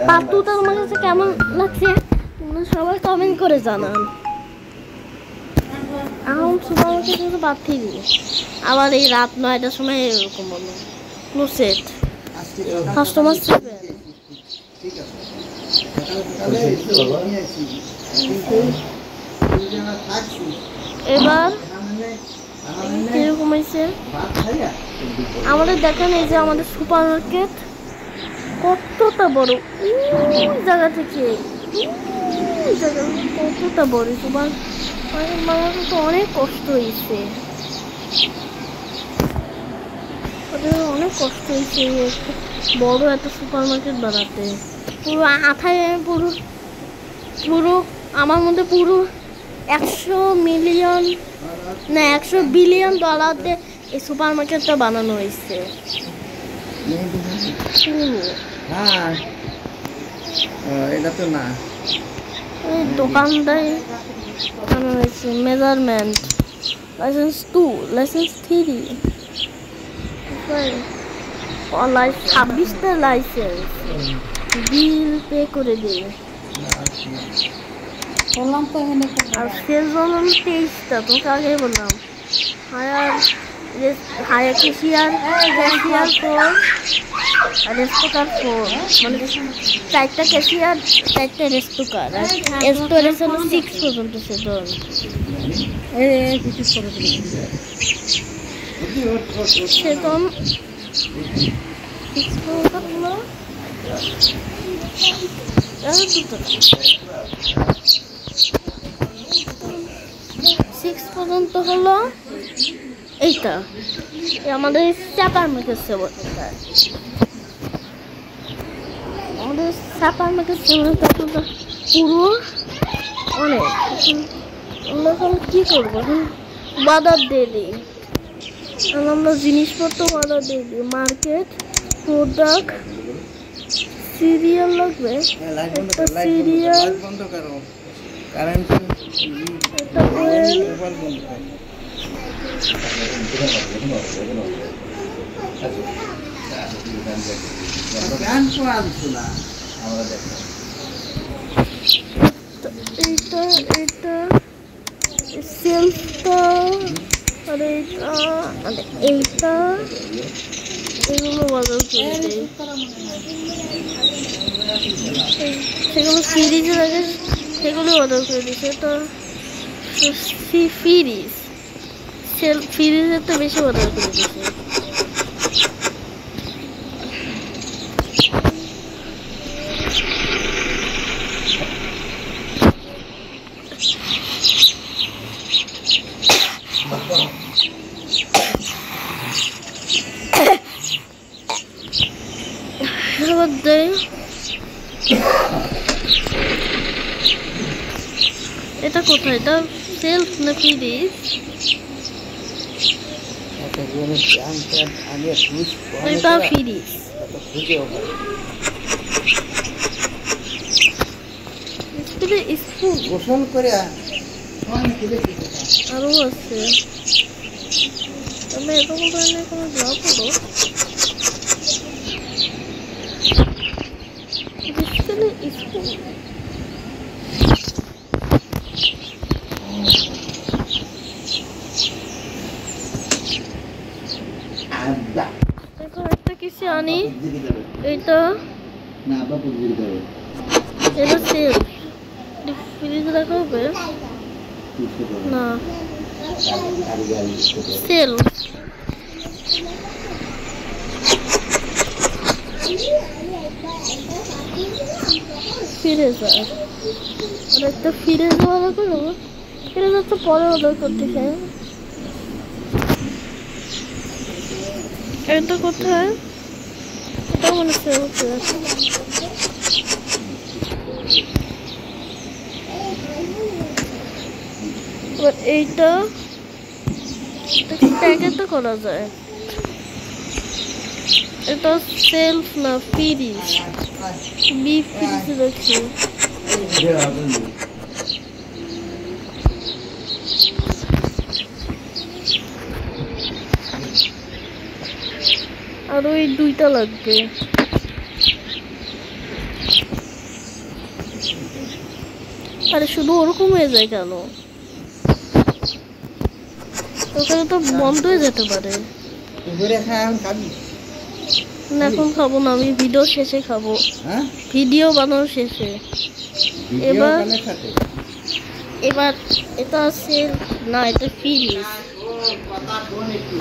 Part 2টা তোমার কাছে কেমন লাগছে তোমরা সবাই কমেন্ট করে জানান। এখন সুপার মার্কেটে পার্ট 3 আবার এই রাত 9টার সময় এরকম হলো ক্লোজেট কাস্টমার 7 ঠিক আছে এবার কিরকম হয়েছে আমাদের দেখেন এই যে আমাদের সুপার মার্কেট কতটা বড় ওই জায়গা থেকে কতটা বড় সুপার মার্কেট বানাতে তো অনেক কষ্ট হয়েছে অনেক কষ্ট হয়েছে বড় এত সুপার মার্কেট বানাতে পুরো আথায় পুরো আমার মধ্যে পুরো 100 মিলিয়ন না 100 বিলিয়ন ডলার দিয়ে এই সুপার মার্কেটটা বানানো হয়েছে এটা তো না দোকানটাই বানানো হয়েছে মেজারমেন্ট লাইসেন্স 2 লাইসেন্স 3 26টা লাইসেন্স বিল পে করে দিই বললাম তো এখানে আর সেল বললাম 23টা তোকে আগে বললাম হায়ার ক্যাশিয়ার 4 আর রেস্টোকার 4 মানে 4টা ক্যাশিয়ার 4টা রেস্টোকার আর স্টোরেজ হলো 6 পর্যন্ত সেজন সেজন 6 পর্যন্ত হলো 6 পর্যন্ত হলো এইটা আমাদের সুপার মার্কেট আমাদের সুপার মার্কেট পুরো অনেক আমরা এখন কি করবো এখন বাজার ডেলি আমরা জিনিসপত্র বাজার ডেলি মার্কেট প্রোডাক্ট সিরিয়াল লাগবে একটা সিরিয়াল একটা ওয়েল এটা সেলফটা আর এইটা এগুলো বাজার করে দেয় সেগুলো সিরিজের আগে সেগুলো অর্ডার করে দিচ্ছে তো ফ্রিজের তো বেশি অর্ডার করে দিচ্ছে এটা কোথায় এটা সেলফ না ফ্রিজ এটা ফ্রিজ গোসল করে আরো আছে তবে এরকম ধরনের কোনো জব হলো স্কুল এখন একটা কিছু আনি এটা এটা সেল ফ্রিজে রাখা হবে না সেল ফ্রিজার আর একটা ফ্রিজ অর্ডার করবো ফ্রিজার তো পরে অর্ডার করতে চাই এটা কোথায় এটা মনে হচ্ছে এইটা প্যাকেটটা করা যায় এটা সেলফ না ফ্রিজ বিফ ফ্রিজ রাখি আর ওই দুইটা লাগবে আরে শুধু ওরকম হয়ে যায় কেন? ওখানে তো বন্ধ হয়ে যেতে পারে। দুপুরে খাই এখন খাবি? না এখন খাবো না, আমি ভিডিও শেষে খাবো। হ্যাঁ, ভিডিও বানানো শেষে। ভিডিও এবার- কলের সাথে। এবার এটা আছে না, এটা ফ্রিজ।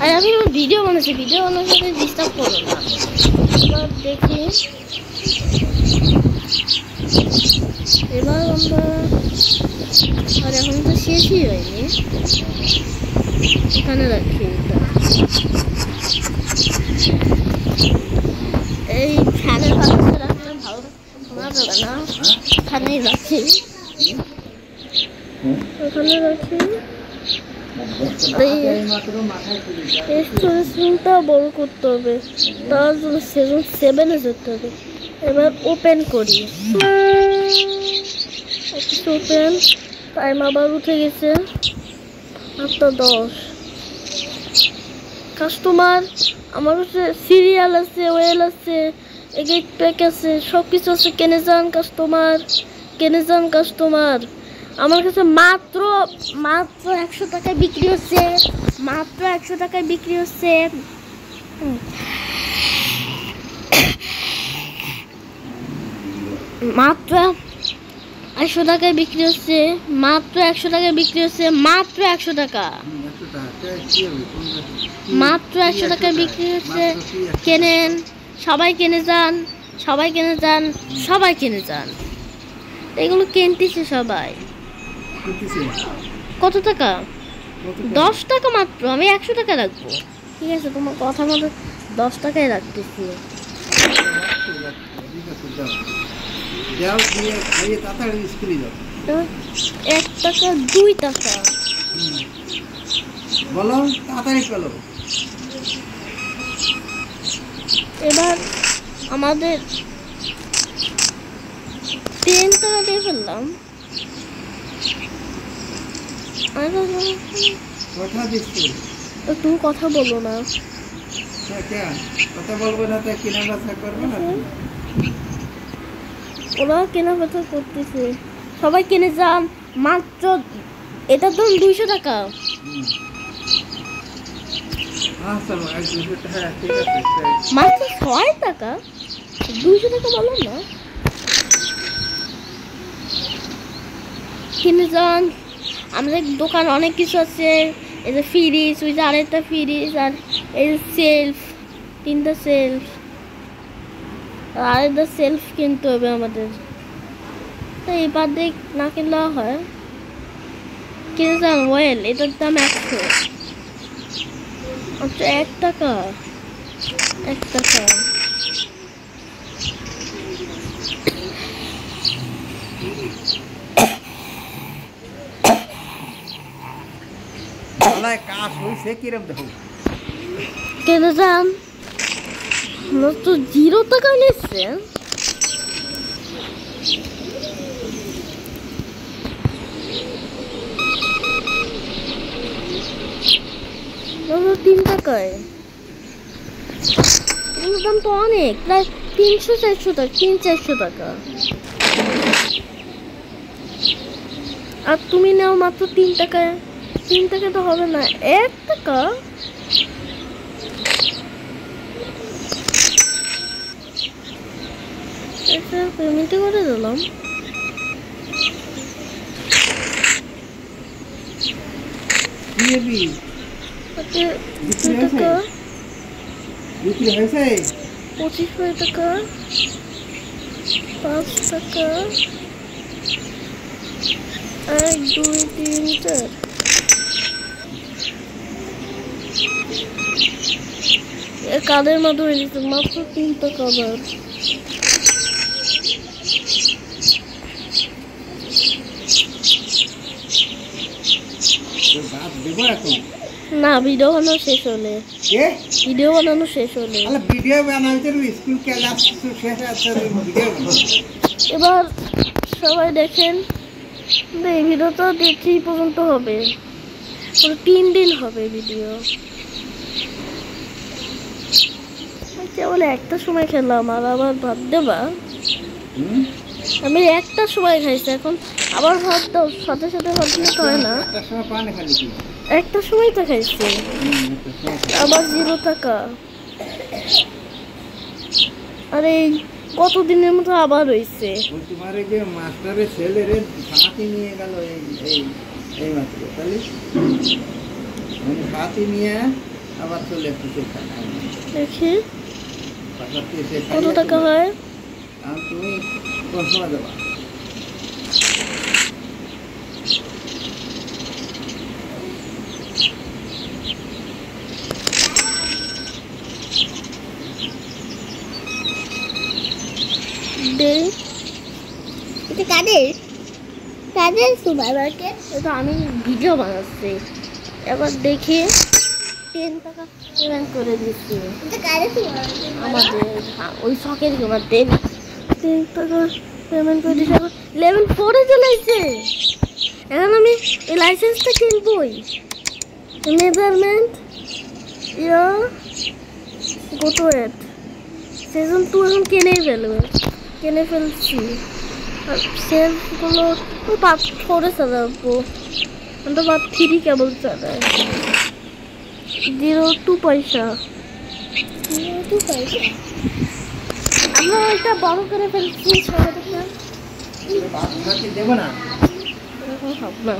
আরে আমি ভিডিও বানাচ্ছি, ভিডিও বানানোর সাথে ডিস্টার্ব করো না। এবার দেখি, এবার আমরা আর এখন তো শেষই হয়নি। এখানে রাখি এটা। এই ফ্যানের পাশে রাখলে ভালো শোনা যাবে না, এখানেই রাখি, ওখানে রাখি। স্টোরেজটা বড় করতে হবে, তার জন্য সিজন 7-এ যেতে হবে। এবার ওপেন করি, ওপেন। টাইম আবার উঠে গেছে 8:10। কাস্টমার আমার কাছে সিরিয়াল আছে, ওয়েল আছে, এগেট প্যাক আছে, সব কিছু আছে। কেনে যান কাস্টমার, কেনে যান কাস্টমার। আমার কাছে মাত্র 100 টাকায় বিক্রি হচ্ছে, মাত্র 100 টাকায় বিক্রি হচ্ছে। মাত্র 100 টাকায় বিক্রি হচ্ছে, মাত্র 100 টাকায় বিক্রি হচ্ছে, মাত্র 100 টাকা, মাত্র 100 টাকায় বিক্রি হচ্ছে। কেনেন, সবাই কিনে যান, সবাই কিনে যান, সবাই কিনে যান। এগুলো কিনতেছে সবাই। কত টাকা? 10 টাকা মাত্র। আমি 100 টাকা রাখবো। ঠিক আছে, তোমার কথা মতো 10 টাকায় রাখতেছি। যাও দিয়ে খাইয়ে তাড়াতাড়ি স্কুলে যাও। 1 টাকা 2 টাকা। বলো তাড়াতাড়ি চলো। এবার আমাদের 10 টাকা দিয়ে ফেললাম। কথা দিচ্ছি, তুমি কথা বলো না। কথা বলবো না, তাই কেনা বেচা করবো না। ওরা কেনা বেচা করতেছে, সবাই কিনে যান। মাত্র এটার দাম 200 টাকা। চলো 1-2 টাকা, ঠিক আছে। মাত্র 6 টাকা, 200 টাকা বললাম না। কিনে যান। আমাদের দোকান অনেক কিছু আছে। এই যে ফ্রিজ, ওই যে আরেকটা ফ্রিজ, আর এই যে সেলফ, 3টা সেলফ, আর আরেকটা সেলফ কিনতে হবে আমাদের। তাই এবার দেখ না কিনলেও হয়। কিনে যান ওয়েল, এটার দাম 100। আচ্ছা 1 টাকা, 1 টাকা। গলায় কাশ হয়েছে কিরম দেখো। কেন যান, তো 0 টাকা নিচ্ছে। 3 টাকায়। এগুলোর দাম তো অনেক, প্রায় 300-400 টাকা, 300-400 টাকা। আর তুমি নাও মাত্র 3 টাকায়। 3 টাকা তো হবে না, 1 টাকা। এটা পেমেন্ট করে দিলাম। বিক্রি 2 টাকা, হয়েছে 25 টাকা, 5 টাকা, 1 2 3 4। কাদের মাধ্যমে দিচ্ছে মাত্র 3 টাকা। আবার বাদ দেবো এখন। না, ভিডিও বানানো শেষ হলে, কে ভিডিও বানানো শেষ হলে। তাহলে ভিডিও বানাইতে স্কুল ক্লাস শেষ আছে, ভিডিও এবার সবাই দেখেন, এই ভিডিওটা 3 পর্যন্ত হবে, 3 দিন হবে ভিডিও। কেবল একটা সময় খেলাম, আর আবার ভাত দেবা। আমি একটা সময় খাইছি, এখন আবার ভাত দাও, সাথে সাথে ভাত দিলে তো হয় না। একটা সময় পানি খালি কি একটা সময় তো খাইছি, একটা সময় খালি। আবার 0 টাকা। আরে এই কতদিনের মতো আবার হয়েছে। ওই তোমার এই যে মাস্টারের ছেলেরে হাতি নিয়ে গেল এই মাত্র তাহলে মানে হাতি নিয়ে আবার চলে এসেছে এখানে। দেখি পাশাপাশি এসে কত খাইয়ে টাকা চলে। হয়। আর তুমি কোন সময় দেবা? দে, এটা কাদের কাদের সুপার মার্কেট? এটা আমি ভিডিও বানাচ্ছি, এবার দেখে 10 টাকা পেমেন্ট করে দিচ্ছি এটা কাদের সুপার মার্কেট? আমাদের। ওই শখের আমার 10 টাকা পেমেন্ট করে দিচ্ছি। এখন লেভেল 4-এ চলে এসেছে। এখন আমি এই লাইসেন্সটা কিনবই। মেজারমেন্ট ইয়া গো টু এট সিজন 2 এখন কিনে ফেলছি। আর সেলগুলো ওই পার্ট 4-এ চালাবো, আমরা পার্ট 3 কেবল চালাই। 0 পয়সা। কি পয়সা? আমরা এটা বড় করে ফেলছি, সবাই দেখলাম হাতি দেবো না। এরকম হবে না।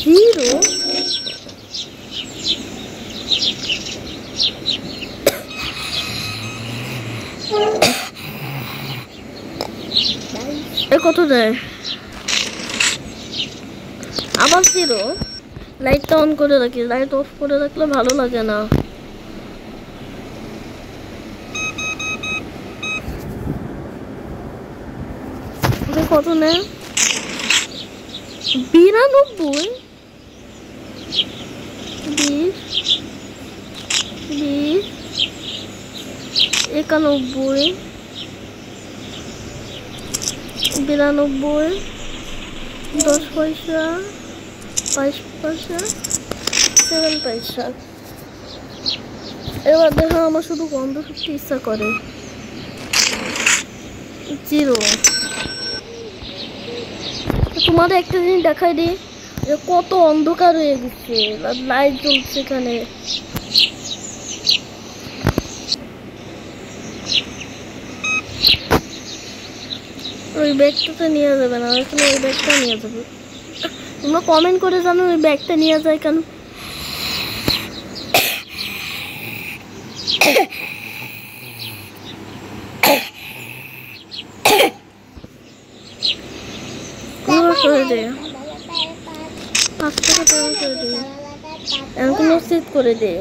0 এ কত দেয়? আবার 0। লাইটটা অন করে রাখি, লাইট অফ করে রাখলে ভালো লাগে না। এটা কত নেয়? 92, 20, 20, 91, 92, 10 পয়সা, 22 পয়সা, 7 পয়সা। এবার দেখো আমার শুধু গন্ধ শুকতে ইচ্ছা করে। 0। তোমাদের একটা জিনিস দেখাই দিই, যে কত অন্ধকার হয়ে গেছে, লাইট জ্বলছে এখানে। ওই ব্যাগটাতে নিয়ে যাবে না, এখানে ওই ব্যাগটা নিয়ে যাবে। তোমরা কমেন্ট করে জানো ওই ব্যাগটা নিয়ে যায় কেন। করে দে 5 টাকা পেমেন্ট করে দে, এরকম সেট করে দে।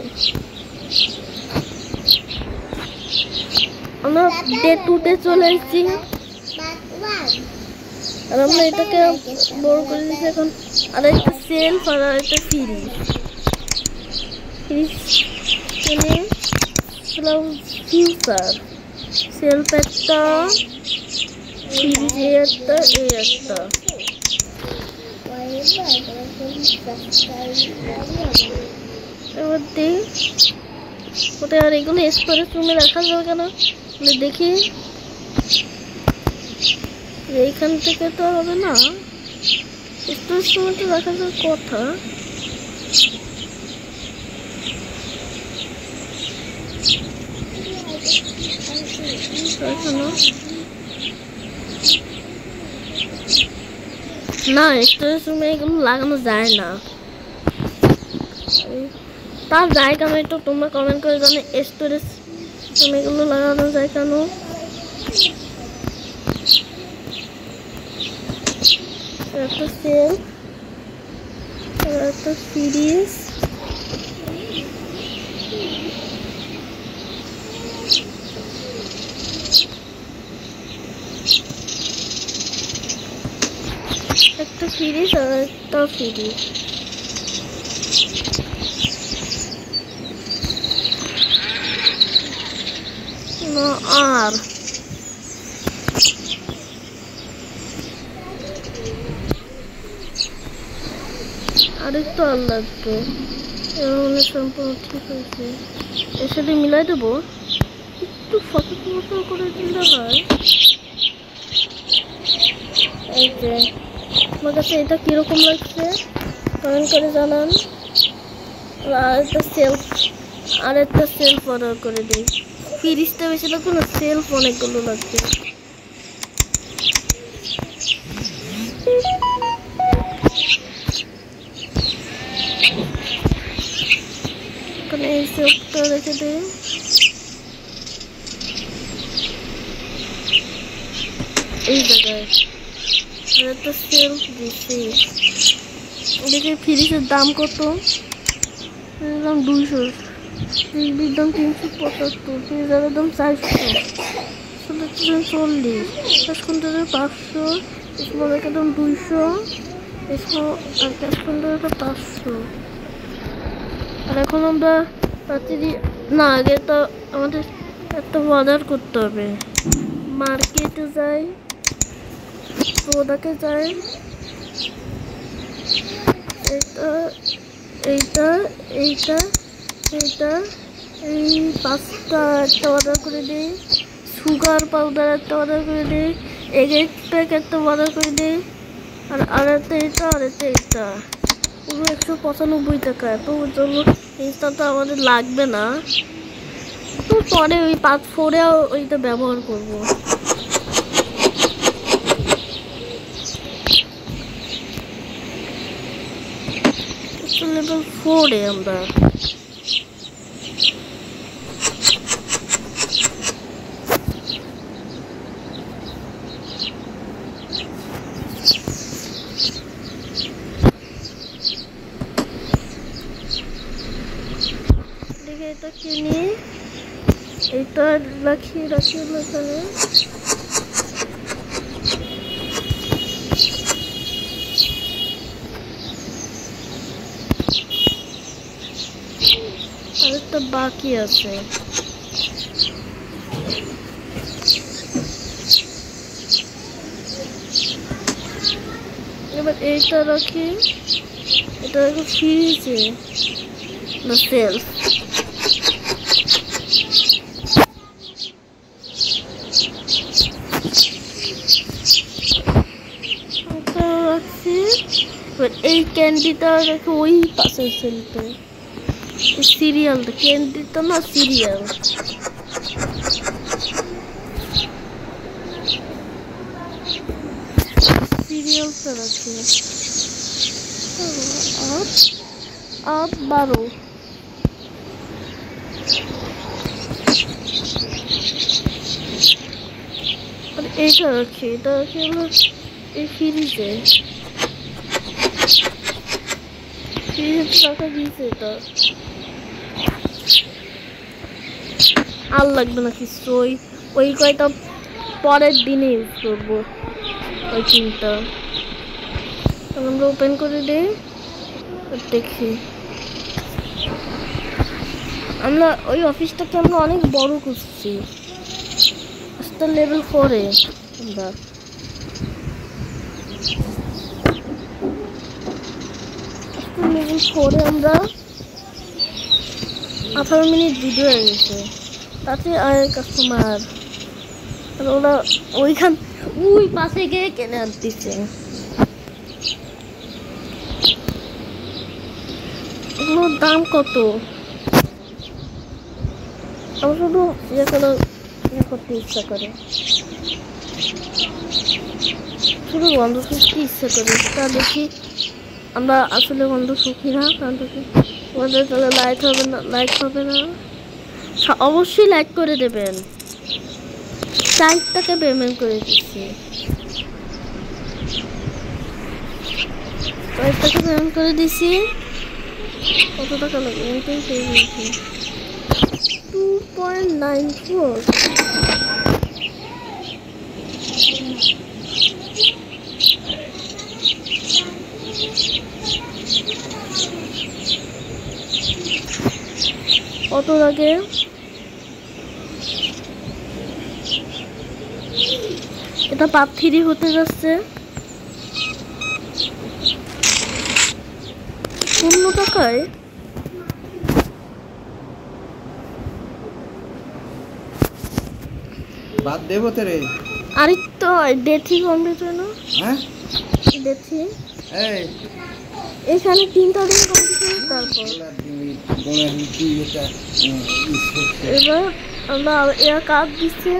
আমরা ডে 2-তে চলে এসেছি, আর আমরা এটাকে বড় করে দিচ্ছি এখন। আর একটা সেলফ আর একটা ফ্রিজ কিনে ফিউচার সেলফ একটা, ফ্রিজ একটা, এই একটা। এবার দিই কোথায়। আর এগুলো স্টোরেজ রুমে রাখা যাবে কেন দেখি। এইখান থেকে তো হবে না, স্টোরেজ রুমে তো রাখা যাওয়ার কথা। না, স্টোরেজ রুমে এগুলো লাগানো যায় না। তার যায় কেন একটু তোমরা কমেন্ট করে জানো, স্টোরেজ রুমে এগুলো লাগানো যায় কেন। একটা সেল, একটা ফ্রিজ, একটা ফ্রিজ আর একটা ফ্রিজ। না আর আরেকটু আর লাগবে। এর মনে সম্পূর্ণ ঠিক হয়েছে, এর সাথে মিলাই দেবো একটু একটু ফটো করে দিলে হয়। এই যে আমার কাছে এটা কিরকম লাগছে কমেন্ট করে জানান। আর একটা সেলফ অর্ডার করে দিই। ফ্রিজটা বেশি লাগবে না, সেলফ অনেকগুলো লাগবে। এখানে এই সেলফটা রেখে দিই। এই জায়গায় আর একটা সেলফ দিচ্ছি। এদিকে ফ্রিজের দাম কত? দাম 200, টিভির দাম 375, ফ্রিজের দাম 400, 40, ক্যাশ কাউন্টারের 500, স্মলের দাম 200, আর ক্যাশ কাউন্টারের 500। আর এখন আমরা রাত্রি না, আগে তো আমাদের একটা অর্ডার করতে হবে। মার্কেটে যাই, প্রোডাক্টে যাই, এইটা এইটা এইটা এইটা এই 5টা একটা অর্ডার করে দিই। সুগার পাউডার একটা অর্ডার করে দিই। এগ প্যাক একটা অর্ডার করে দিই। আর একটা এটা, আর একটা এইটা, পুরো 195 টাকা। তো ওর জন্য জিনিসটা তো আমাদের লাগবে না, তো পরে ওই 4 ওইটা ব্যবহার করবো। লেভেল 4 আমরা দেখে এটা কিনি, এটা রাখি এখানে। আরেকটা বাকি আছে, এবার এইটা রাখি। এটা রাখি ফ্রিজে না সেলফ। রাখছি। এবার এই ক্যান্ডিটা রেখে ওই পাশের সেলফে। সিরিয়ালটা ক্যান্ডিটা না, সিরিয়াল। সিরিয়ালটা রাখি। আপ 12। আর এইটা রাখি, এটা রাখি আমরা এই ফ্রিজে। টাকা দিয়েছে এটা, আর লাগবে না কিছু। ওই কয়টা পরের দিনে ইউজ করবো, ওই 3টা। আমরা ওপেন করে দিই, দেখি। আমরা ওই অফিসটাকে আমরা অনেক বড় করছি, লেভেল 4-এ। আমরা লেভেল 4-এ আমরা 18 মিনিট ভিডিও হয়ে গেছে। তাতে আর কাস্টমার, আর ওরা ওই পাশে গিয়ে কিনে আনতেছে। এগুলোর দাম কত? আমার শুধু করতে ইচ্ছা করে, শুধু বন্ধ করতে ইচ্ছা করে। তা দেখি আমরা আসলে বন্ধ সুখী না, কারণ আমাদের তাহলে লাইক হবে না। অবশ্যই লাইক করে দেবেন। 4 টাকা পেমেন্ট করে দিচ্ছি, 4 টাকা পেমেন্ট করে দিচ্ছি। কত টাকা লাগে? 2.94। কত লাগে? এটা পার্ট 3 হতে যাচ্ছে। 15 টাকায় বাদ দেবো তো রে। আর তো দেখি কমপ্লিট হয় না, হ্যাঁ দেখি এই এখানে 3টা দিন কমপ্লিট হয় তারপর এবার আমরা এর কাজ দিচ্ছে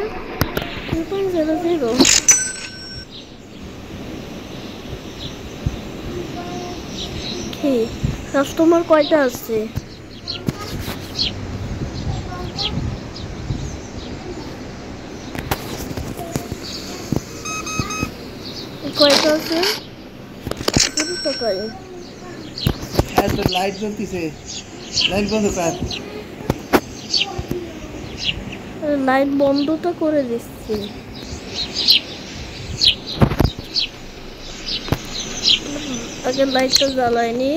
3.00। কি কাস্টমার কয়টা আছে? কয়টা আছে? কত টাকায়? হ্যাঁ তো লাইট জ্বলতেছে, লাইট বন্ধ কর। লাইট বন্ধটা করে দিচ্ছি। আগে লাইটটা জ্বালাইনি,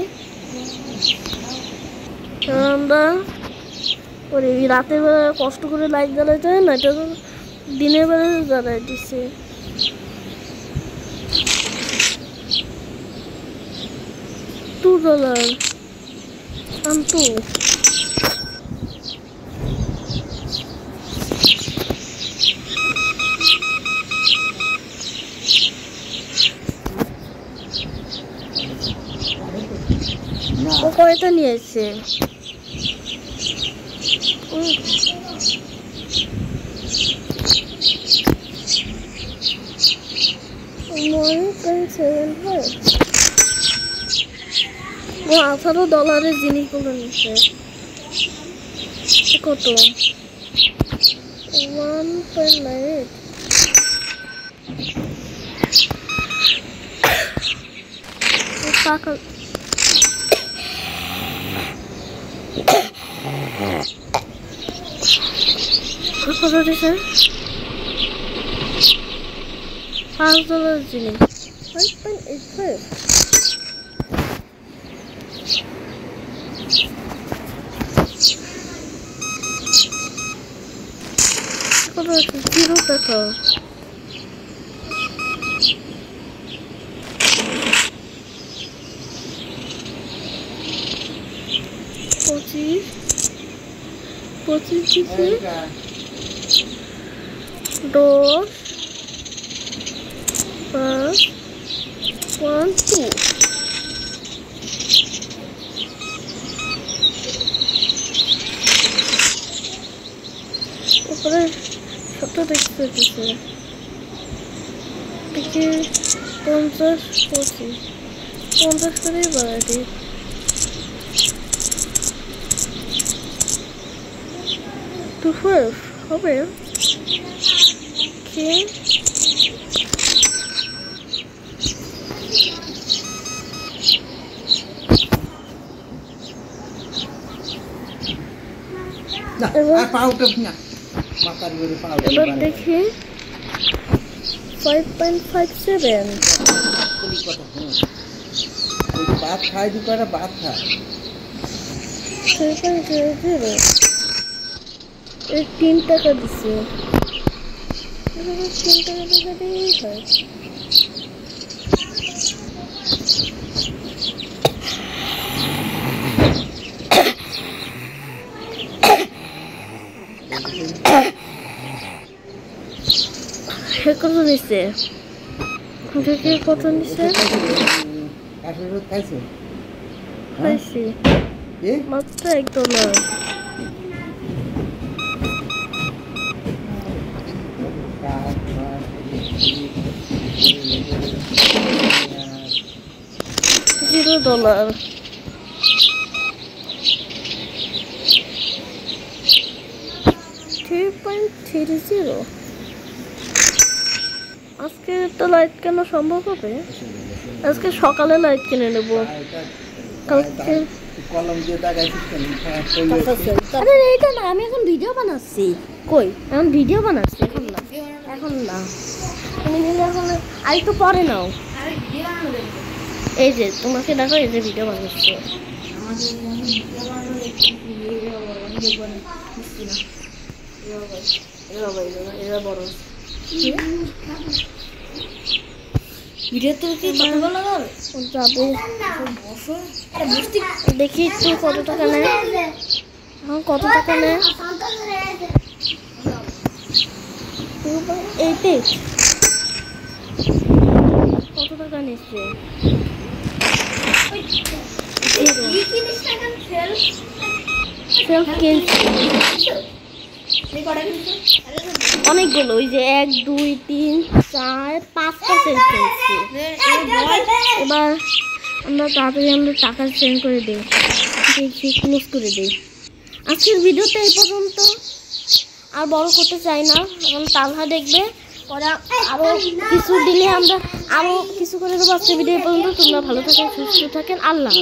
আমরা ওই রাতের বেলা কষ্ট করে লাইট জ্বালাইতে হয় না, এটা দিনের বেলা জ্বালাই দিচ্ছে। $2 আনতু ও কয়টা নিয়েছে? ও $18 জিনিসগুলো নিচ্ছে। কত? 1.98। টাকা কত দিছে? $5 জিনিস 5.85। কত আছে? 0 টাকা। পঁচিশ দিছে 10 5 1 2। উপরে কত দেখতে দিচ্ছে? দেখি 50 25 50 করে বাড়াই দিই। হবে কি? এবার দেখি 5.57। ভাত খাই দু কটা ভাত খা। 3.00 3 টাকা দিচ্ছে। 3 টাকা দিলেই হয়। কত নিচ্ছে? দেখি কত নিচ্ছে। খাইছি মাত্র $1। $0। $3.30। আজকে তো লাইট কেন সম্ভব হবে? আজকে সকালে লাইট কিনে নেবো। কালকে কলম দিয়ে দাগাইছিস কেন? আরে এইটা না, আমি এখন ভিডিও বানাচ্ছি। কই এখন ভিডিও বানাচ্ছি? এখন না তুমি নিলে এখন আর একটু পরে নাও। এই যে তোমাকে দেখো, এই যে ভিডিও বানাচ্ছি। দেখি একটু কত টাকা নেয়। কত টাকা নেয়? এইতে কত টাকা নিচ্ছে? সেলফ কিনছি অনেকগুলো, ওই যে 1 2 3 4 5টা সেলফ কিনছি। এবার আমরা তাড়াতাড়ি টাকা সেন্ড করে দিই, ক্লোজ করে দিই। আজকের ভিডিওটা এই পর্যন্ত, আর বড় করতে চাই না, এখন তালহা দেখবে পরে আরও কিছু দিলে আমরা আরও কিছু করে দেবো। আজকের ভিডিও এই পর্যন্ত। তোমরা ভালো থাকেন, সুস্থ থাকেন, আল্লাহ।